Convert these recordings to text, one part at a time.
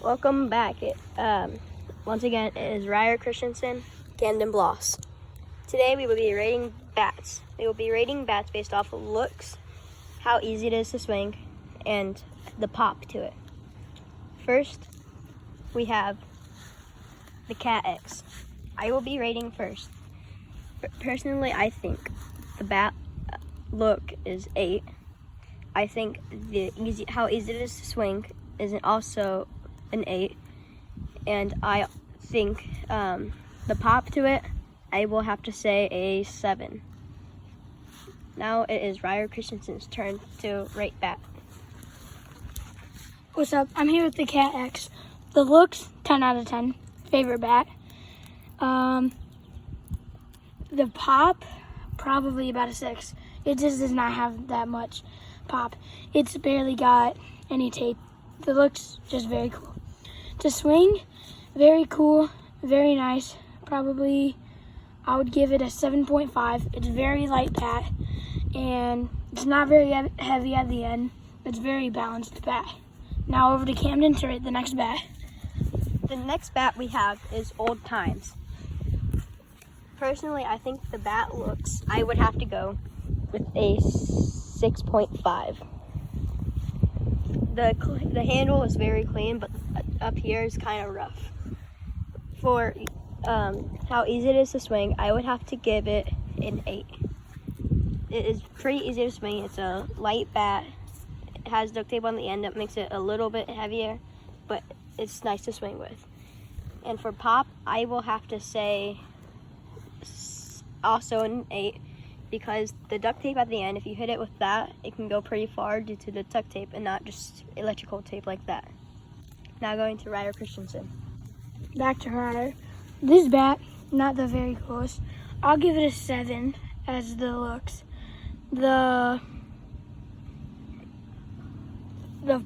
Welcome back. Once again, it is Ryer Christensen, Camden Bloss. Today we will be rating bats. We will be rating bats based off of looks, how easy it is to swing, and the pop to it. First, we have the Cat X. I will be rating first. Personally, I think the bat look is 8. I think how easy it is to swing is also an 8, and I think the pop to it, I will have to say a 7. Now it is Ryer Christensen's turn to rate bat. What's up? I'm here with the Cat X. The looks, 10 out of 10. Favorite bat. The pop, probably about a 6. It just does not have that much pop. It's barely got any tape. The looks just very cool. To swing, very cool, very nice. Probably, I would give it a 7.5. It's very light bat, and it's not very heavy at the end. It's very balanced bat. Now over to Camden to rate the next bat. The next bat we have is Old Times. Personally, I think the bat looks, I would have to go with a 6.5. The handle is very clean, but up here is kind of rough. For how easy it is to swing, I would have to give it an 8. It is pretty easy to swing. It's a light bat. It has duct tape on the end that makes it a little bit heavier, but it's nice to swing with. And for pop, I will have to say also an 8, because the duct tape at the end, if you hit it with that, it can go pretty far due to the duct tape and not just electrical tape like that. Now going to Ryer Christensen. Back to Ryer. This bat, not the very coolest. I'll give it a 7 as the looks. The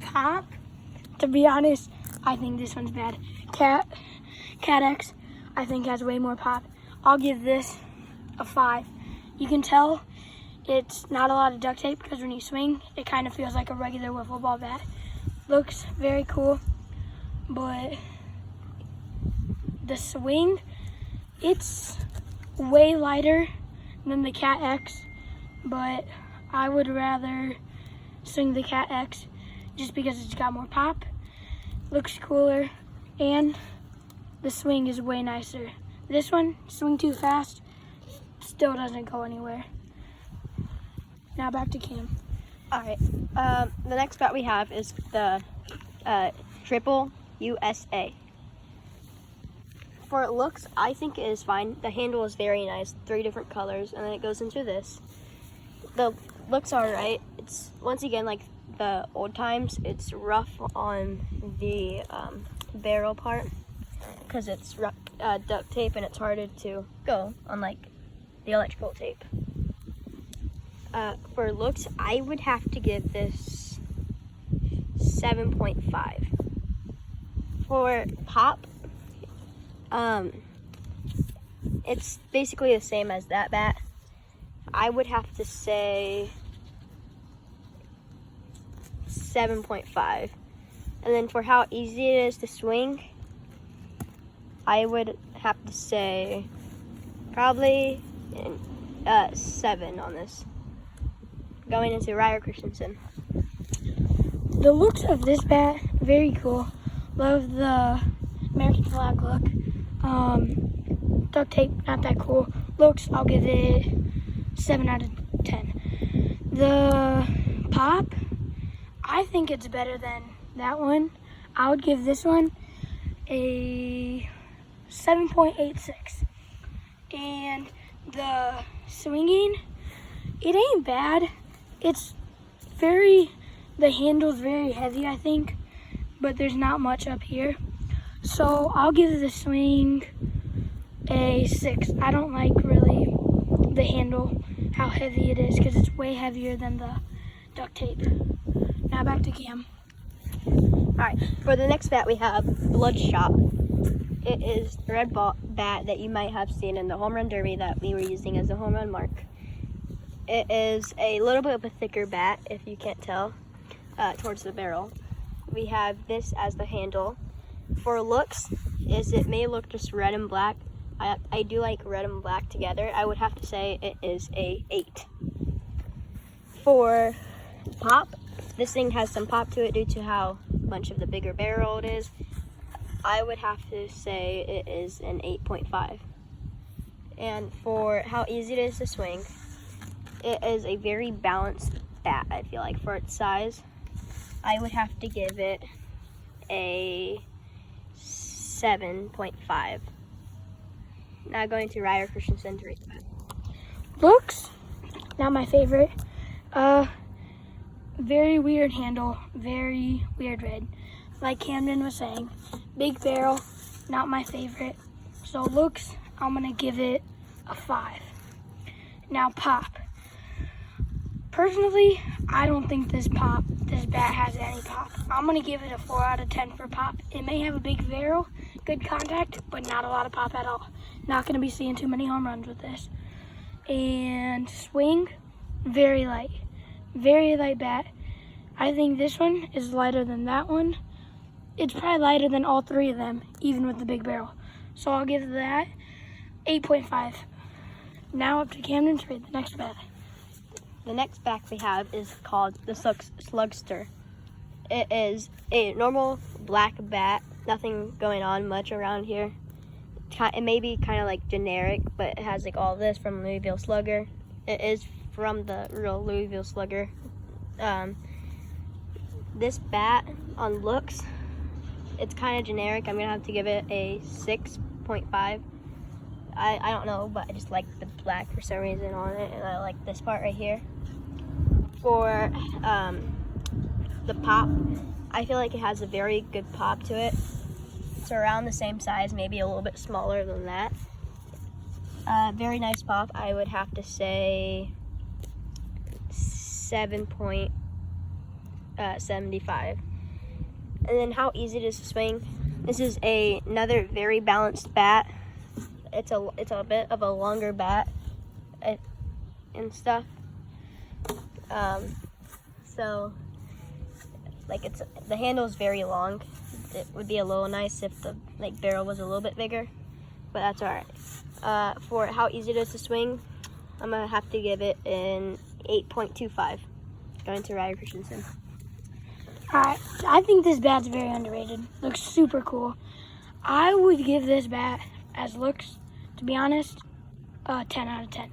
pop, to be honest, I think this one's bad. Cat X, I think has way more pop. I'll give this a 5. You can tell it's not a lot of duct tape because when you swing, it kind of feels like a regular wiffle ball bat. Looks very cool, but the swing, it's way lighter than the Cat X, but I would rather swing the Cat X just because it's got more pop, looks cooler, and the swing is way nicer. This one, swing too fast, still doesn't go anywhere. Now back to Cam. All right. The next bat we have is the Triple USA. For looks, I think it is fine. The handle is very nice, 3 different colors, and then it goes into this. The looks are right. It's once again like the Old Times. It's rough on the barrel part because it's duct tape and it's harder to go, unlike the electrical tape. For looks, I would have to give this 7.5. For pop, it's basically the same as that bat. I would have to say 7.5. And then for how easy it is to swing, I would have to say probably 7 on this. Going into Ryer Christensen. The looks of this bat, very cool. Love the American flag look. Duct tape, not that cool. Looks, I'll give it 7 out of 10. The pop, I think it's better than that one. I would give this one a 7.86. And the swinging, it ain't bad. It's the handle's very heavy, I think, but there's not much up here. So I'll give the swing a 6. I don't like really the handle, how heavy it is, because it's way heavier than the duct tape. Now back to Cam. All right, for the next bat we have Bloodshot. It is the red bat that you might have seen in the home run derby that we were using as a home run mark. It is a little bit of a thicker bat, if you can't tell, towards the barrel. We have this as the handle. For looks, it may look just red and black. I do like red and black together. I would have to say it is a 8. For pop, this thing has some pop to it due to how much of the bigger barrel it is. I would have to say it is an 8.5. And for how easy it is to swing, it is a very balanced bat, I feel like. For its size, I would have to give it a 7.5. Now going to Ryer Christensen to rate the bat. Looks, not my favorite. Very weird handle, very weird red. Like Camden was saying, big barrel, not my favorite. So looks, I'm gonna give it a 5. Now pop. Personally, I don't think this bat has any pop. I'm gonna give it a 4 out of 10 for pop. It may have a big barrel, good contact, but not a lot of pop at all. Not gonna be seeing too many home runs with this. And swing, very light bat. I think this one is lighter than that one. It's probably lighter than all 3 of them, even with the big barrel. So I'll give that 8.5. Now up to Camden to rate the next bat. The next bat we have is called the Slugster. It is a normal black bat, nothing going on much around here. It may be kind of like generic, but it has like all this from Louisville Slugger. It is from the real Louisville Slugger. This bat on looks, it's kind of generic. I'm gonna have to give it a 6.5. I don't know, but I just like the black for some reason on it, and I like this part right here. For the pop, I feel like it has a very good pop to it. It's around the same size, maybe a little bit smaller than that. Very nice pop. I would have to say 7.75. And then how easy it is to swing. This is another very balanced bat. It's a bit of a longer bat and stuff. So like the handle is very long. It would be a little nice if the barrel was a little bit bigger, but that's all right. For how easy it is to swing, I'm gonna have to give it an 8.25. Going to Ryer Christensen. Alright, I think this bat's very underrated. Looks super cool. I would give this bat, as looks, to be honest, a 10 out of 10.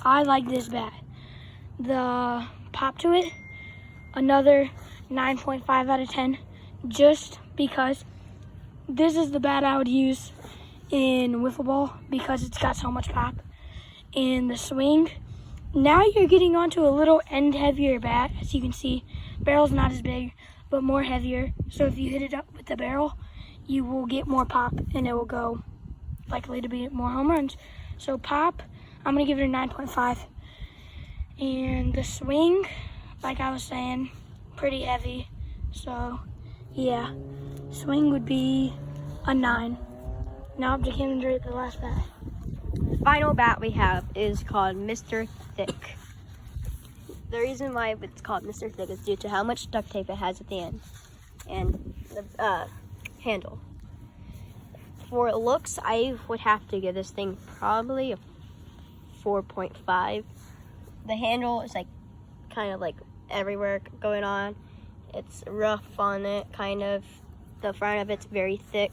I like this bat. The pop to it, another 9.5 out of 10, just because this is the bat I would use in wiffle ball because it's got so much pop. In the swing, now you're getting onto a little end heavier bat. As you can see, barrel's not as big, but more heavier. So if you hit it up with the barrel, you will get more pop and it will go likely to be more home runs. So pop, I'm gonna give it a 9.5. And the swing, like I was saying, pretty heavy. So yeah, swing would be a 9. Now up to Camden to rate the last bat. The final bat we have is called Mr. Thick. The reason why it's called Mr. Thick is due to how much duct tape it has at the end and the handle. For looks, I would have to give this thing probably a 4.5. The handle is kind of everywhere going on. It's rough on it, kind of. The front of it's very thick,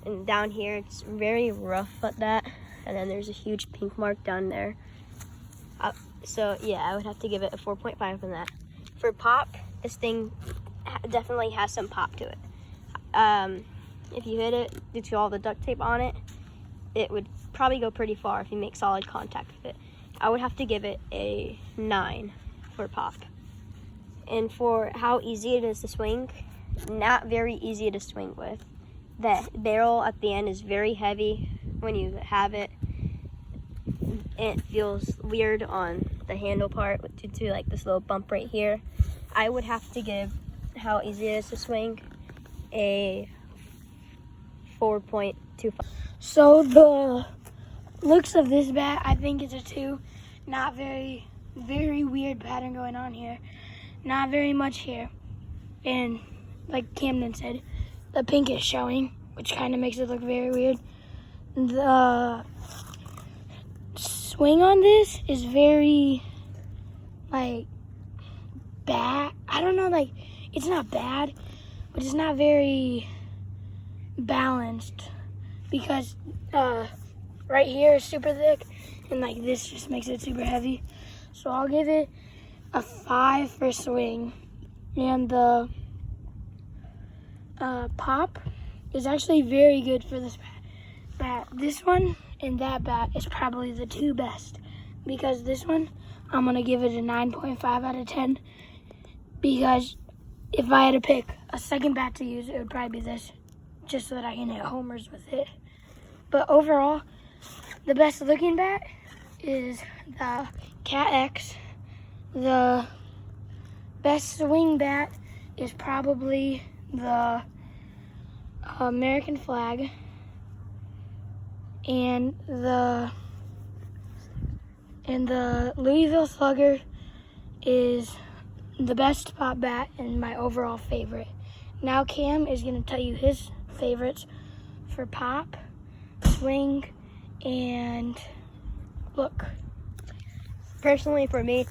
and down here it's very rough at that. And then there's a huge pink mark down there. So yeah, I would have to give it a 4.5 on that. For pop, this thing definitely has some pop to it. If you hit it due to all the duct tape on it, it would probably go pretty far if you make solid contact with it. I would have to give it a 9 for pop. And for how easy it is to swing, not very easy to swing with. The barrel at the end is very heavy when you have it. It feels weird on the handle part due to this little bump right here. I would have to give how easy it is to swing a 4.25. So the looks of this bat, I think it's a 2. Not very weird pattern going on here. Not very much here. And like Camden said, the pink is showing, which kind of makes it look very weird. The swing on this is very, like, bad. I don't know, like, it's not bad, but it's not very balanced because right here is super thick and like this just makes it super heavy. So I'll give it a 5 for swing. And the pop is actually very good for this bat. This one and that bat is probably the 2 best, because this one I'm gonna give it a 9.5 out of 10, because if I had to pick a second bat to use, it would probably be this, just so that I can hit homers with it. But overall, the best looking bat is the Cat X. The best swing bat is probably the American Flag. And the Louisville Slugger is the best pop bat and my overall favorite. Now Cam is going to tell you his favorites for pop, swing, and look. Personally, for me,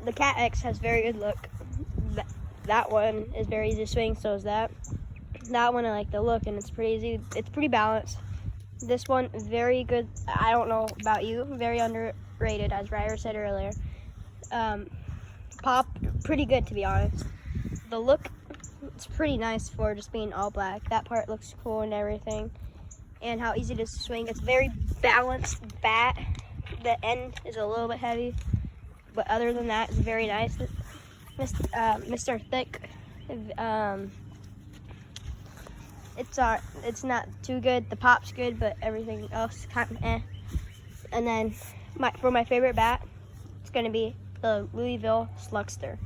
the Cat X has very good look. That one is very easy to swing, so is that. That one I like the look, and it's pretty easy. It's pretty balanced. This one, very good. I don't know about you, very underrated, as Ryder said earlier. Pop, pretty good, to be honest. The look, it's pretty nice for just being all black. That part looks cool and everything. And how easy it is to swing. It's very balanced bat. The end is a little bit heavy, but other than that, it's very nice. Mr. Thick, it's not too good. The pop's good, but everything else kind of eh. And then for my favorite bat, it's gonna be the Louisville Slugster.